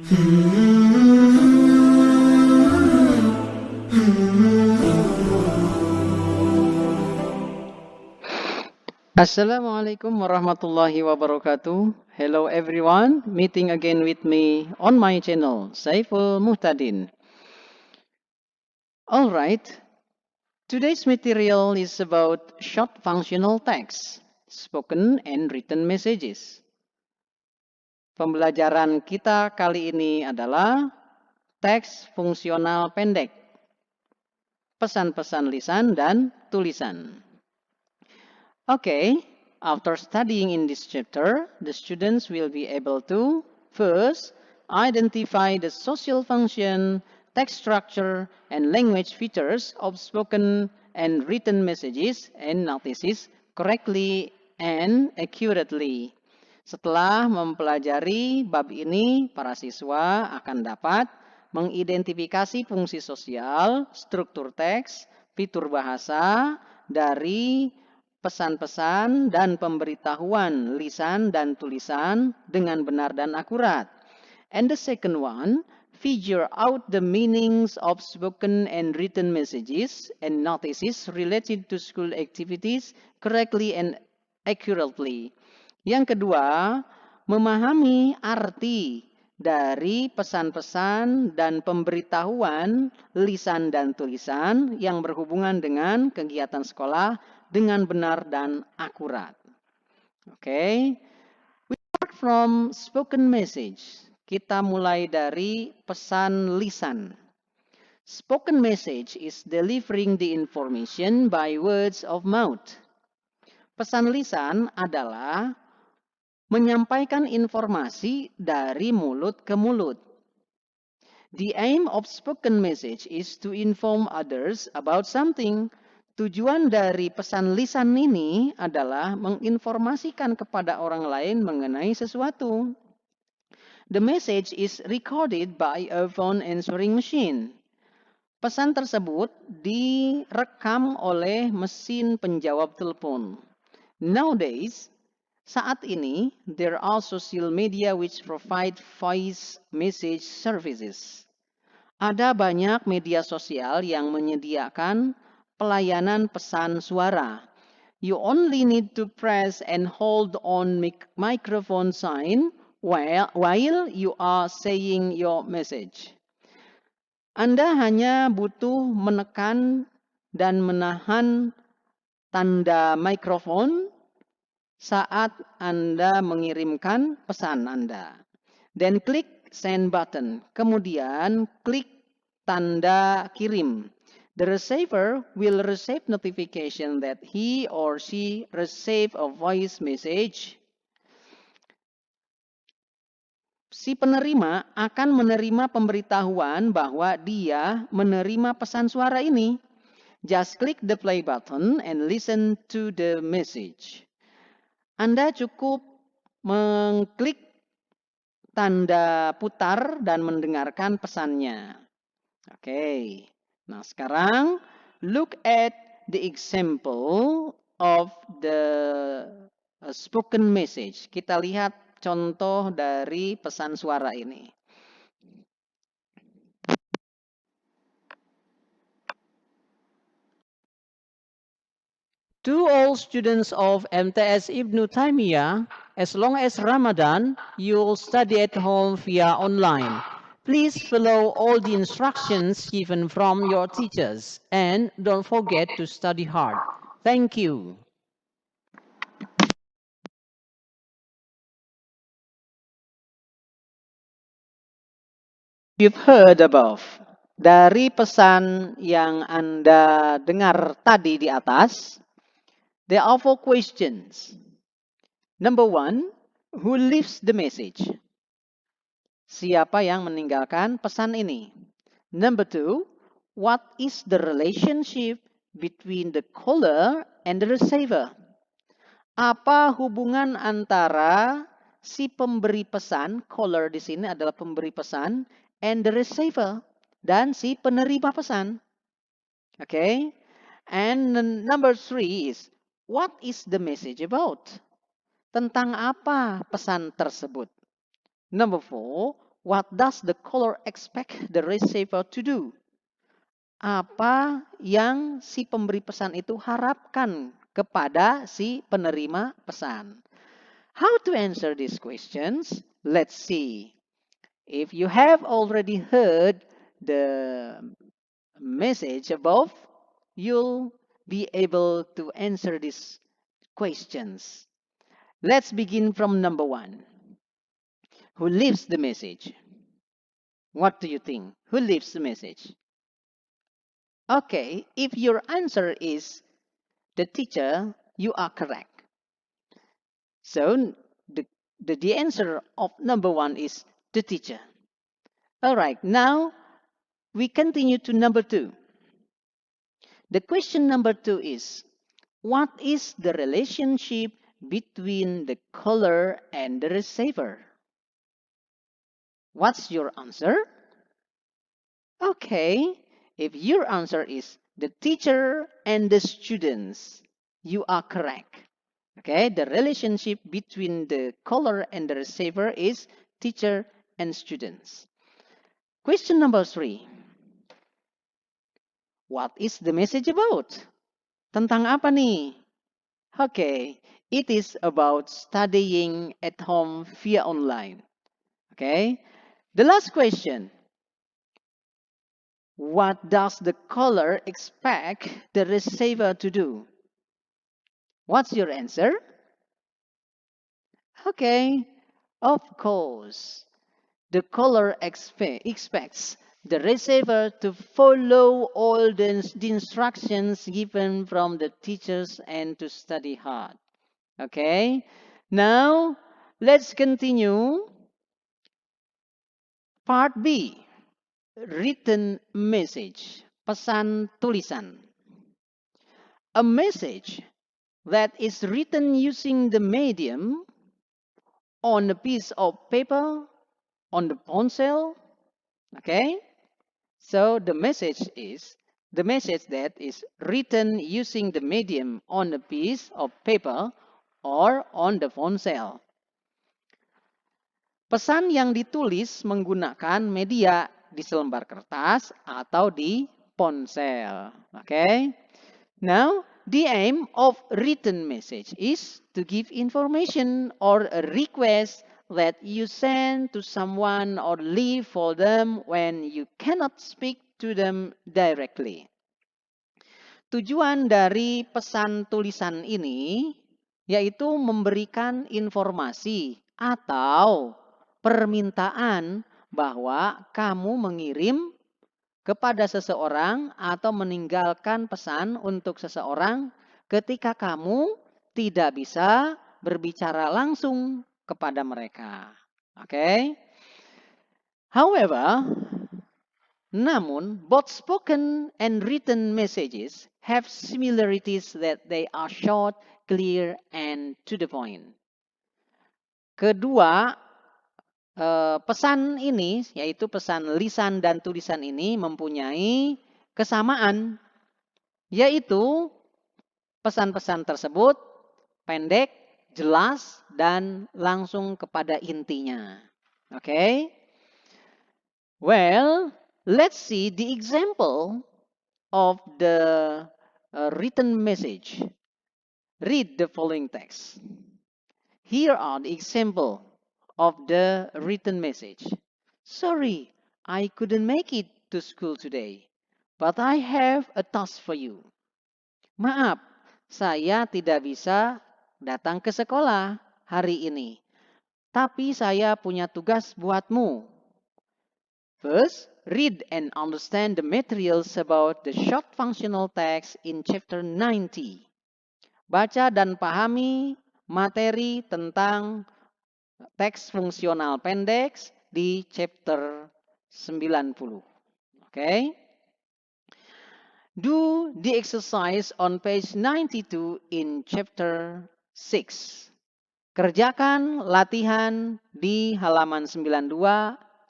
Assalamualaikum warahmatullahi wabarakatuh. Hello everyone, meeting again with me on my channel, Saiful Muhtadin. Alright, today's material is about short functional text, spoken and written messages. Pembelajaran kita kali ini adalah teks fungsional pendek, pesan-pesan lisan dan tulisan. Okay, after studying in this chapter, the students will be able to first identify the social function, text structure, and language features of spoken and written messages and notices correctly and accurately. Setelah mempelajari bab ini, para siswa akan dapat mengidentifikasi fungsi sosial, struktur teks, fitur bahasa dari pesan-pesan dan pemberitahuan lisan dan tulisan dengan benar dan akurat. And the second one, figure out the meanings of spoken and written messages and notices related to school activities correctly and accurately. Yang kedua, memahami arti dari pesan-pesan dan pemberitahuan lisan dan tulisan yang berhubungan dengan kegiatan sekolah dengan benar dan akurat. Okay. We start from spoken message. Kita mulai dari pesan lisan. Spoken message is delivering the information by words of mouth. Pesan lisan adalah menyampaikan informasi dari mulut ke mulut. The aim of spoken message is to inform others about something. Tujuan dari pesan lisan ini adalah menginformasikan kepada orang lain mengenai sesuatu. The message is recorded by a phone answering machine. Pesan tersebut direkam oleh mesin penjawab telepon. Nowadays, saat ini, there are social media which provide voice message services. Ada banyak media sosial yang menyediakan pelayanan pesan suara. You only need to press and hold on microphone sign while you are saying your message. Anda hanya butuh menekan dan menahan tanda mikrofon saat Anda mengirimkan pesan Anda. Then klik send button. Kemudian klik tanda kirim. The receiver will receive notification that he or she received a voice message. Si penerima akan menerima pemberitahuan bahwa dia menerima pesan suara ini. Just click the play button and listen to the message. Anda cukup mengklik tanda putar dan mendengarkan pesannya. Oke. Nah, sekarang look at the example of the spoken message. Kita lihat contoh dari pesan suara ini. To all students of MTS Ibnu Taimiyah, as long as Ramadan, you'll study at home via online. Please follow all the instructions given from your teachers and don't forget to study hard. Thank you. You've heard above. Dari pesan yang Anda dengar tadi di atas, there are 4 questions. Number 1, who leaves the message? Siapa yang meninggalkan pesan ini? Number 2, what is the relationship between the caller and the receiver? Apa hubungan antara si pemberi pesan, caller di sini adalah pemberi pesan, and the receiver, dan si penerima pesan? Okay? And number 3 is, what is the message about? Tentang apa pesan tersebut? Number 4, What does the caller expect the receiver to do? Apa yang si pemberi pesan itu harapkan kepada si penerima pesan? How to answer these questions? Let's see. If you have already heard the message above, you'll be able to answer these questions. Let's begin from number 1. Who leaves the message? What do you think? Who leaves the message? Okay, if your answer is the teacher, you are correct. So the answer of number 1 is the teacher. All right, now we continue to number 2. The question number 2 is, what is the relationship between the caller and the receiver? What's your answer? Okay, if your answer is the teacher and the students, you are correct. Okay, the relationship between the caller and the receiver is teacher and students. Question number 3. What is the message about? Tentang apa nih? Okay, it is about studying at home via online. Okay, the last question. What does the caller expect the receiver to do? What's your answer? Okay, of course. The caller expects the receiver to follow all the instructions given from the teachers and to study hard. Okay, now let's continue. Part B, written message, pesan tulisan. A message that is written using the medium on a piece of paper, on the ponsel. Okay, so the message that is written using the medium on a piece of paper or on the ponsel. Pesan yang ditulis menggunakan media di selembar kertas atau di ponsel. Okay, now the aim of written message is to give information or a request that you send to someone or leave for them when you cannot speak to them directly. Tujuan dari pesan tulisan ini yaitu memberikan informasi atau permintaan bahwa kamu mengirim kepada seseorang atau meninggalkan pesan untuk seseorang ketika kamu tidak bisa berbicara langsung kepada mereka. Okay? However, namun both spoken and written messages have similarities that they are short, clear, and to the point. Kedua pesan ini, yaitu pesan lisan dan tulisan ini mempunyai kesamaan, yaitu pesan-pesan tersebut pendek, jelas, dan langsung kepada intinya. Okay? Well, let's see the example of the written message. Read the following text. Here are the example of the written message. Sorry, I couldn't make it to school today, but I have a task for you. Maaf, saya tidak bisa datang ke sekolah hari ini, tapi saya punya tugas buatmu. First, read and understand the materials about the short functional text in chapter 90. Baca dan pahami materi tentang teks fungsional pendek di chapter 90. Okay? Do the exercise on page 92 in chapter 6. Kerjakan latihan di halaman 92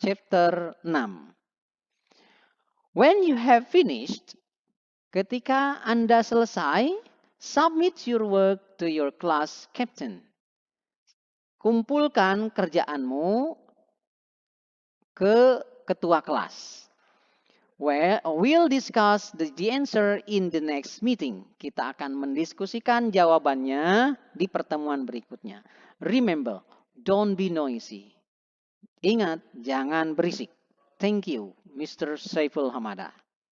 chapter 6. When you have finished, ketika Anda selesai, submit your work to your class captain. Kumpulkan kerjaanmu ke ketua kelas. We'll discuss the answer in the next meeting. Kita akan mendiskusikan jawabannya di pertemuan berikutnya. Remember, don't be noisy. Ingat, jangan berisik. Thank you, Mr. Saiful Hamada.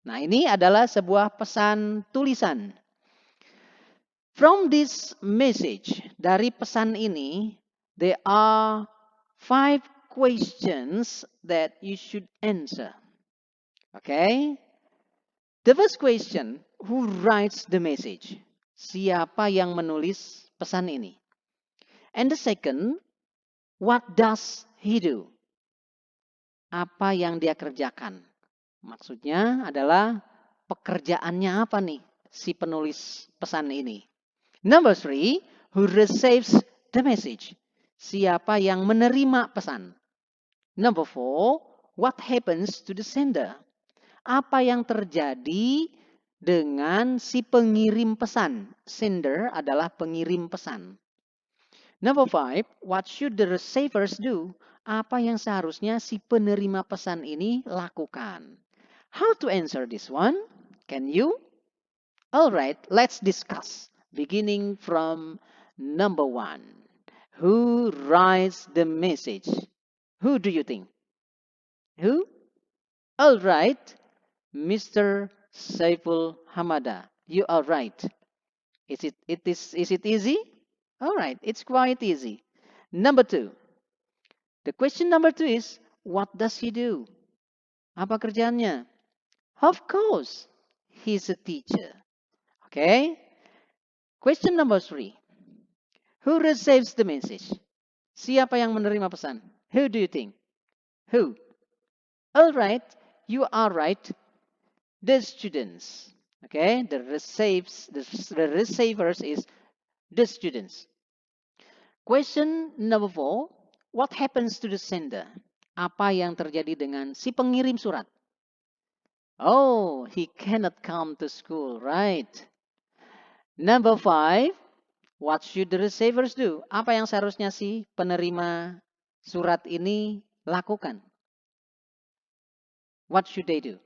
Nah, ini adalah sebuah pesan tulisan. From this message, dari pesan ini, there are 5 questions that you should answer. Okay? The first question, who writes the message? Siapa yang menulis pesan ini? And the second, what does he do? Apa yang dia kerjakan? Maksudnya adalah pekerjaannya apa nih si penulis pesan ini? Number 3, who receives the message? Siapa yang menerima pesan? Number 4, what happens to the sender? Apa yang terjadi dengan si pengirim pesan? Sender adalah pengirim pesan. Number 5, what should the receivers do? Apa yang seharusnya si penerima pesan ini lakukan? How to answer this one? Can you? Alright, let's discuss. Beginning from number 1. Who writes the message? Who do you think? Who? Alright, Mr. Saiful Hamada. You are right. Is it easy? Alright, it's quite easy. Number 2. The question number 2 is, what does he do? Apa kerjaannya? Of course, he's a teacher. Okay? Question number 3. Who receives the message? Siapa yang menerima pesan? Who do you think? Who? Alright, you are right. The students. Okay? The receivers is the students. Question number 4. What happens to the sender? Apa yang terjadi dengan si pengirim surat? Oh, he cannot come to school, right? Number 5. What should the receivers do? Apa yang seharusnya si penerima surat ini lakukan? What should they do?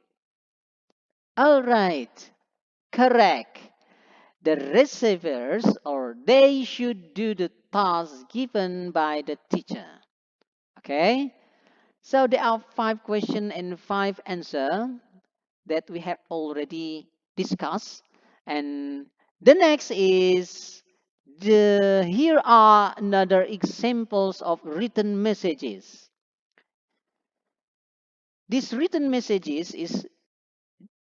Alright, correct. The receivers, or they should do the task given by the teacher. Okay? So there are 5 questions and 5 answers that we have already discussed. And the next is, here are another examples of written messages. These written messages is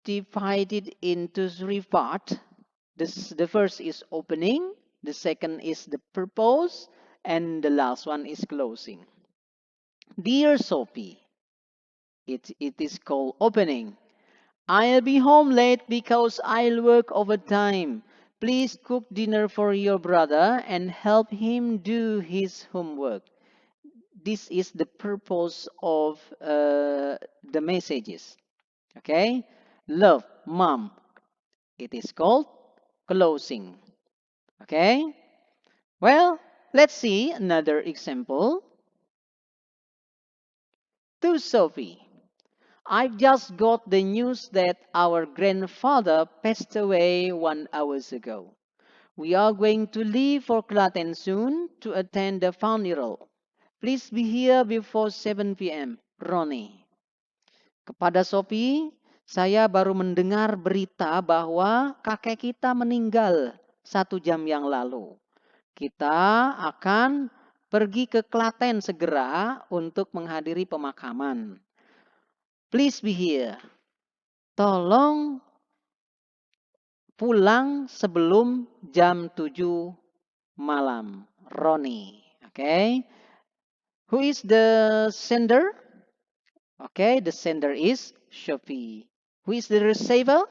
divided into 3 parts. The first is opening, the second is the purpose, and the last one is closing. Dear Sophie, it is called opening. I'll be home late because I'll work overtime. Please cook dinner for your brother and help him do his homework. This is the purpose of the messages. Okay? Love, Mom. It is called closing. Okay? Well, let's see another example. To Sophie. I've just got the news that our grandfather passed away 1 hour ago. We are going to leave for Klaten soon to attend the funeral. Please be here before 7 p.m. Ronnie. Kepada Sophie, saya baru mendengar berita bahwa kakek kita meninggal 1 jam yang lalu. Kita akan pergi ke Klaten segera untuk menghadiri pemakaman. Please be here. Tolong pulang sebelum jam 7 malam. Ronnie. Okay. Who is the sender? Okay, the sender is Sophie. Who is the receiver?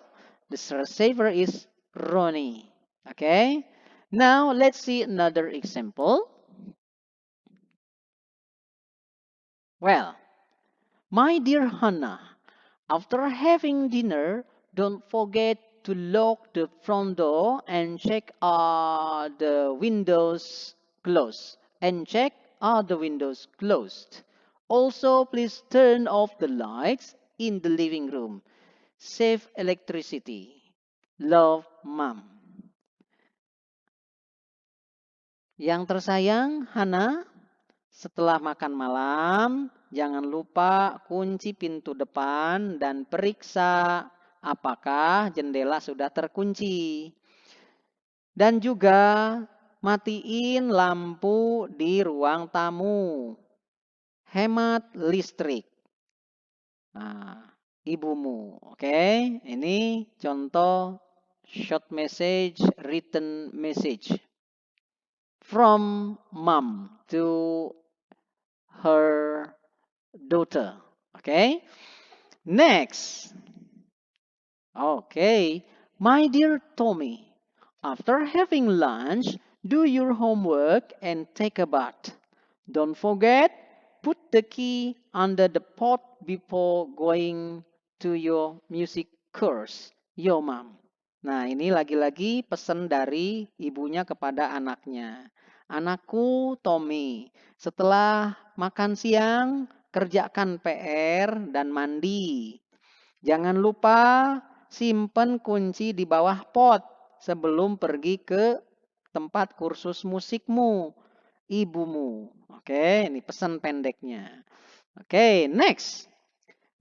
The receiver is Ronnie. Okay. Now let's see another example. Well, my dear Hannah, after having dinner, don't forget to lock the front door and check are the windows closed. Also, please turn off the lights in the living room. Save electricity. Love, Mom. Yang tersayang, Hana, setelah makan malam, jangan lupa kunci pintu depan dan periksa apakah jendela sudah terkunci. Dan juga matiin lampu di ruang tamu. Hemat listrik. Nah, ibumu. Oke, ini contoh short message, written message from mom to her daughter. Okay, next. Okay, my dear Tommy, after having lunch, do your homework and take a bath. Don't forget, put the key under the pot before going to your music course. Yo, mom. Nah, ini lagi-lagi pesan dari ibunya kepada anaknya. Anakku Tommy, setelah makan siang, kerjakan PR dan mandi. Jangan lupa simpan kunci di bawah pot sebelum pergi ke tempat kursus musikmu, ibumu. Oke, ini pesan pendeknya. Oke, next.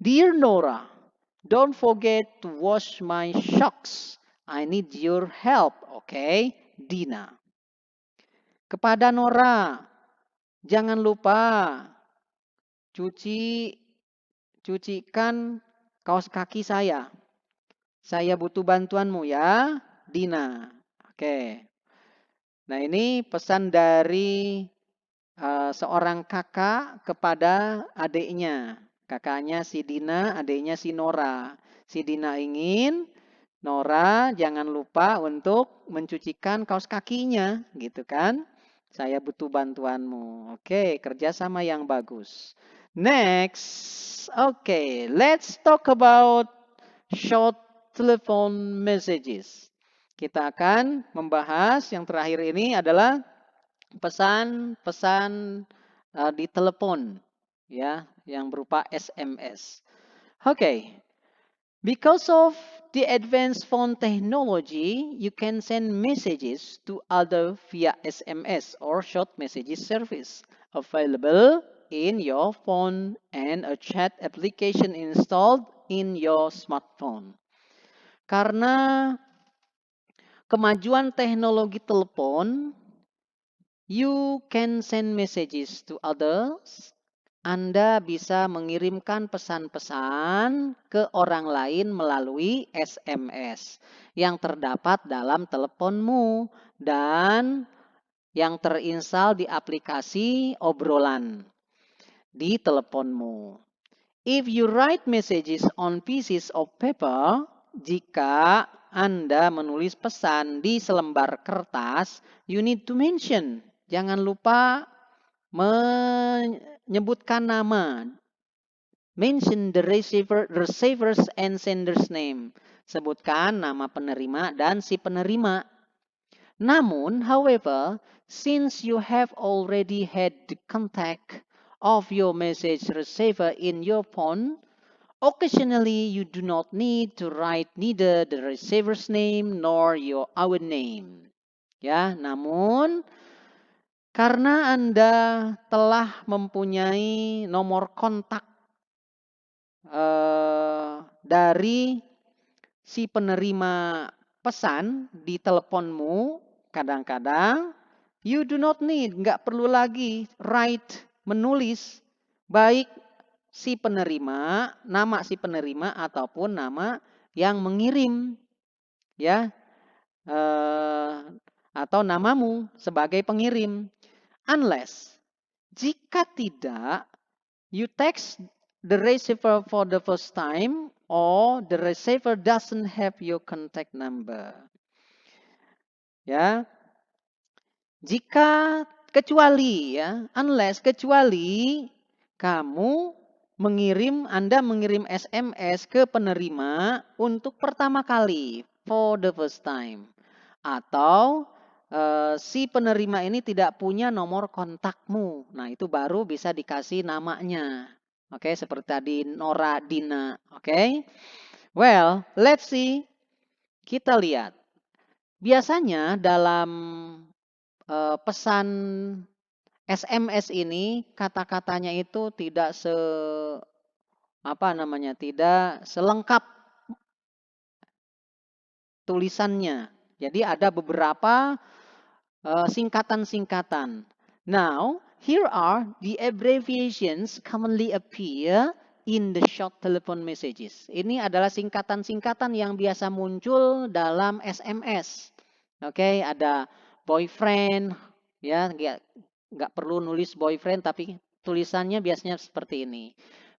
Dear Nora, don't forget to wash my socks. I need your help, okay? Dina. Kepada Nora, jangan lupa cucikan kaos kaki saya. Saya butuh bantuanmu ya, Dina. Oke. Nah, ini pesan dari seorang kakak kepada adiknya. Kakaknya si Dina, adiknya si Nora. Si Dina ingin Nora jangan lupa untuk mencucikan kaos kakinya, gitu kan? Saya butuh bantuanmu. Oke, kerjasama yang bagus. Next, okay, let's talk about short telephone messages. Kita akan membahas yang terakhir ini adalah pesan-pesan di telepon, ya, yang berupa SMS. Okay, because of the advanced phone technology, you can send messages to other via SMS or short messages service available in your phone and a chat application installed in your smartphone. Karena kemajuan teknologi telepon, you can send messages to others. Anda bisa mengirimkan pesan-pesan ke orang lain melalui SMS yang terdapat dalam teleponmu dan yang terinstal di aplikasi obrolan di teleponmu. If you write messages on pieces of paper, jika Anda menulis pesan di selembar kertas, you need to mention. Jangan lupa menyebutkan nama. Mention the receiver's and sender's name. Sebutkan nama penerima dan si penerima. Namun, however, since you have already had the contact of your message receiver in your phone, occasionally you do not need to write neither the receiver's name nor your own name. Ya, namun karena Anda telah mempunyai nomor kontak dari si penerima pesan di teleponmu, kadang-kadang you do not need, nggak perlu lagi write, menulis, baik si penerima, nama si penerima ataupun nama yang mengirim, ya, atau namamu sebagai pengirim. Unless, jika tidak, you text the receiver for the first time or the receiver doesn't have your contact number. Ya. Jika kecuali ya, unless kecuali Anda mengirim SMS ke penerima untuk pertama kali, for the first time. Atau si penerima ini tidak punya nomor kontakmu. Nah, itu baru bisa dikasih namanya. Oke, seperti tadi Nora Dina. Oke. Well, let's see. Kita lihat. Biasanya dalam pesan SMS ini kata-katanya itu tidak tidak selengkap tulisannya. Jadi ada beberapa singkatan-singkatan. Now, here are the abbreviations commonly appear in the short telephone messages. Ini adalah singkatan-singkatan yang biasa muncul dalam SMS. Oke, ada boyfriend, ya nggak perlu nulis boyfriend, tapi tulisannya biasanya seperti ini.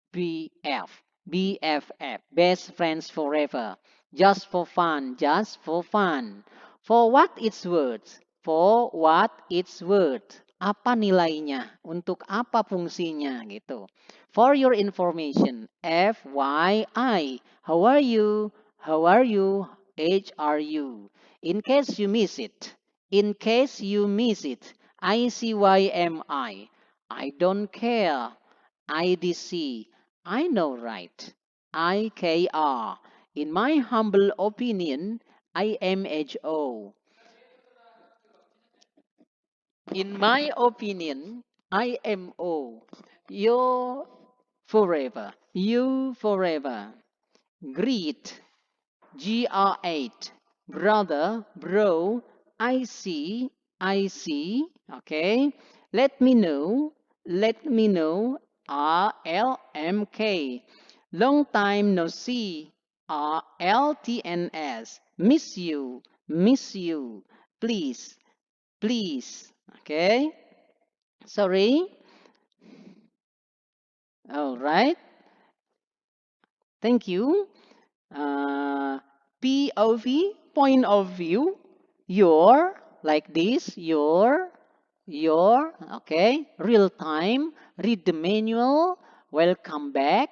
BF, BFF, best friends forever. Just for fun, just for fun. For what it's worth. For what it's worth. Apa nilainya? Untuk apa fungsinya gitu. For your information. FYI. How are you? How are you? HRU. In case you miss it. In case you miss it. ICYMI. I don't care. IDC. I know right. IKR. In my humble opinion, IMHO. In my opinion, IMO. You forever. You forever. Greet. GR8. Brother, bro, I see. Okay. Let me know. RLMK. Long time no see. RLTNS. Miss you. Please. Okay. Sorry. All right. Thank you. POV, point of view. Your, like this. Your. Okay. Real time. Read the manual. Welcome back.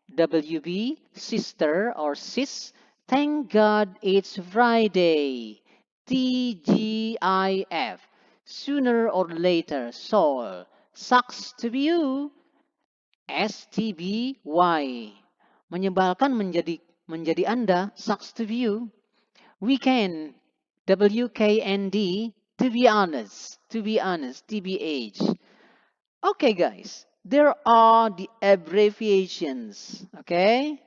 WB, sister or sis. Thank God it's Friday. TGIF. Sooner or later, Saul. Sucks to be you. STBY. Menyebalkan menjadi Anda. Sucks to be you. Weekend. WKND. To be honest. TBH. Okay, guys. There are the abbreviations. Okay.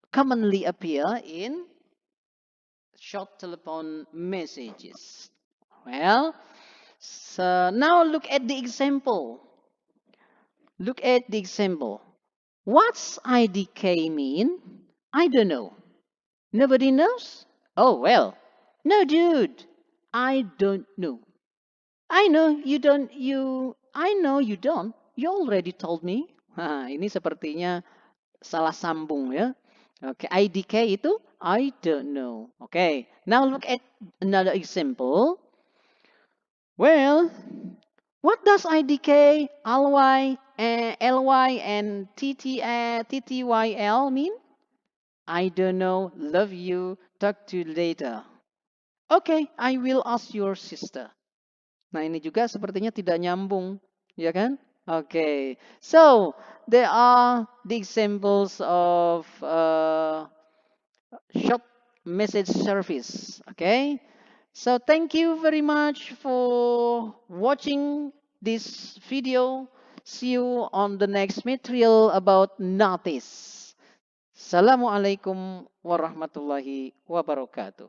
Commonly appear in short telephone messages. Well, so now look at the example. What's IDK mean? I don't know. Nobody knows? Oh, well. No, dude. I don't know. I know you don't. You already told me. Ini sepertinya salah sambung ya. Oke, IDK itu I don't know. Okay, now look at another example. Well, what does IDK, LY, and TTYL mean? I don't know, love you, talk to you later. Okay, I will ask your sister. Nah, ini juga sepertinya tidak nyambung, ya kan? Okay, so there are the examples of short message service. Okay, so thank you very much for watching this video. See you on the next material about notice. Assalamualaikum warahmatullahi wabarakatuh.